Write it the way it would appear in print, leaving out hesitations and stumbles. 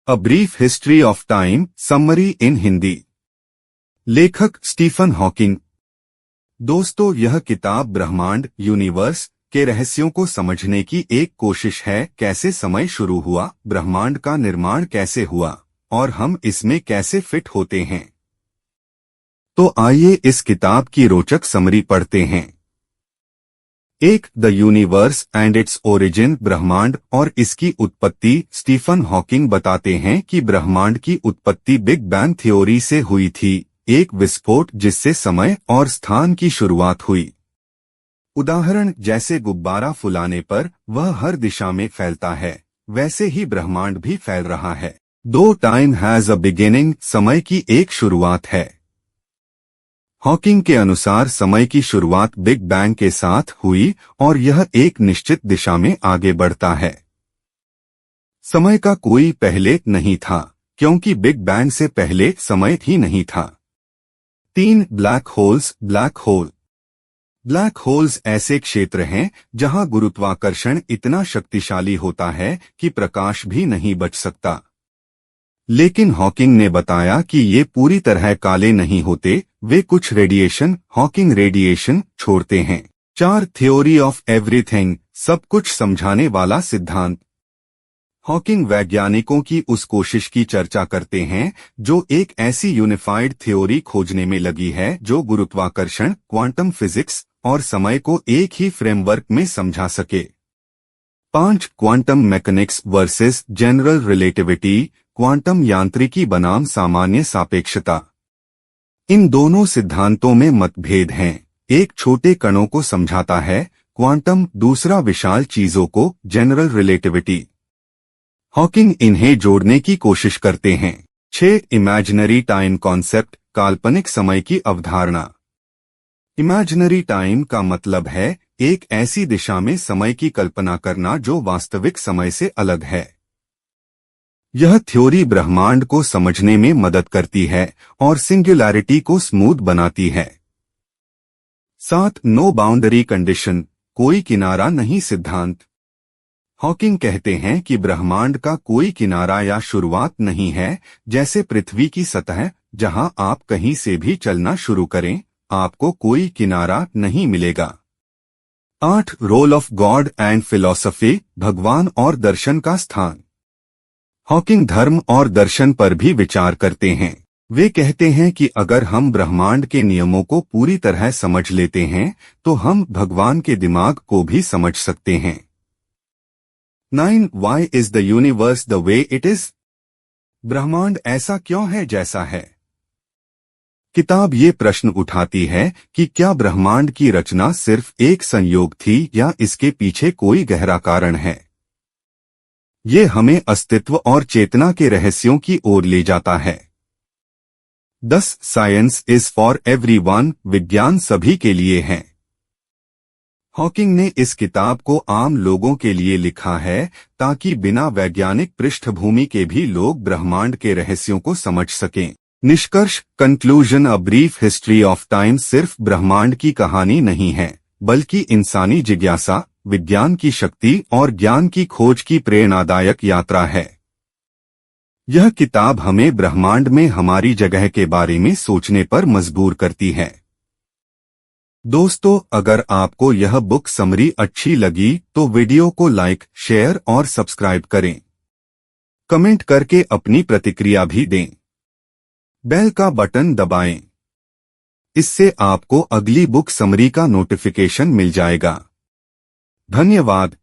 A brief history of time summary इन हिंदी। लेखक Stephen Hawking. दोस्तों, यह किताब ब्रह्मांड यूनिवर्स के रहस्यों को समझने की एक कोशिश है। कैसे समय शुरू हुआ, ब्रह्मांड का निर्माण कैसे हुआ और हम इसमें कैसे फिट होते हैं। तो आइए इस किताब की रोचक समरी पढ़ते हैं। एक, the universe and its origin, ब्रह्मांड और इसकी उत्पत्ति। स्टीफन हॉकिंग बताते हैं कि ब्रह्मांड की उत्पत्ति बिग बैंग थ्योरी से हुई थी, एक विस्फोट जिससे समय और स्थान की शुरुआत हुई। उदाहरण, जैसे गुब्बारा फुलाने पर वह हर दिशा में फैलता है, वैसे ही ब्रह्मांड भी फैल रहा है। दो, टाइम हैज अ बिगिनिंग, समय की एक शुरुआत है। हॉकिंग के अनुसार समय की शुरुआत बिग बैंग के साथ हुई और यह एक निश्चित दिशा में आगे बढ़ता है। समय का कोई पहले नहीं था, क्योंकि बिग बैंग से पहले समय ही नहीं था। तीन, ब्लैक होल्स, ब्लैक होल्स ऐसे क्षेत्र हैं जहां गुरुत्वाकर्षण इतना शक्तिशाली होता है कि प्रकाश भी नहीं बच सकता। लेकिन हॉकिंग ने बताया कि ये पूरी तरह काले नहीं होते, वे कुछ रेडिएशन, हॉकिंग रेडिएशन, छोड़ते हैं। चार, थ्योरी ऑफ एवरीथिंग, सब कुछ समझाने वाला सिद्धांत। हॉकिंग वैज्ञानिकों की उस कोशिश की चर्चा करते हैं जो एक ऐसी यूनिफाइड थ्योरी खोजने में लगी है जो गुरुत्वाकर्षण, क्वांटम फिजिक्स और समय को एक ही फ्रेमवर्क में समझा सके। पांच, quantum mechanics versus general relativity, quantum यांत्रिकी बनाम सामान्य सापेक्षता। इन दोनों सिद्धांतों में मतभेद हैं। एक छोटे कणों को समझाता है, क्वांटम, दूसरा विशाल चीजों को, जनरल रिलेटिविटी। हॉकिंग इन्हें जोड़ने की कोशिश करते हैं। 6, इमेजिनरी टाइम कॉन्सेप्ट, काल्पनिक समय की अवधारणा। इमेजिनरी टाइम का मतलब है एक ऐसी दिशा में समय की कल्पना करना जो वास्तविक समय से अलग है। यह थ्योरी ब्रह्मांड को समझने में मदद करती है और सिंगुलैरिटी को स्मूथ बनाती है। 7, नो बाउंड्री कंडीशन, कोई किनारा नहीं सिद्धांत। हॉकिंग कहते हैं कि ब्रह्मांड का कोई किनारा या शुरुआत नहीं है, जैसे पृथ्वी की सतह, जहां आप कहीं से भी चलना शुरू करें, आपको कोई किनारा नहीं मिलेगा। 8, role of God and philosophy, भगवान और दर्शन का स्थान। हॉकिंग धर्म और दर्शन पर भी विचार करते हैं। वे कहते हैं कि अगर हम ब्रह्मांड के नियमों को पूरी तरह समझ लेते हैं तो हम भगवान के दिमाग को भी समझ सकते हैं। 9, why is the universe the way it is, ब्रह्मांड ऐसा क्यों है जैसा है। किताब ये प्रश्न उठाती है कि क्या ब्रह्मांड की रचना सिर्फ एक संयोग थी या इसके पीछे कोई गहरा कारण है। ये हमें अस्तित्व और चेतना के रहस्यों की ओर ले जाता है। 10, साइंस इज फॉर एवरीवन, विज्ञान सभी के लिए है। हॉकिंग ने इस किताब को आम लोगों के लिए लिखा है ताकि बिना वैज्ञानिक पृष्ठभूमि के भी लोग ब्रह्मांड के रहस्यों को समझ सकें। निष्कर्ष, conclusion, a brief history of time सिर्फ ब्रह्मांड की कहानी नहीं है, बल्कि इंसानी जिज्ञासा, विज्ञान की शक्ति और ज्ञान की खोज की प्रेरणादायक यात्रा है। यह किताब हमें ब्रह्मांड में हमारी जगह के बारे में सोचने पर मजबूर करती है। दोस्तों, अगर आपको यह बुक समरी अच्छी लगी तो वीडियो को लाइक, शेयर और सब्सक्राइब करें। कमेंट करके अपनी प्रतिक्रिया भी दें। बेल का बटन दबाएं। इससे आपको अगली बुक समरी का नोटिफिकेशन मिल जाएगा। धन्यवाद।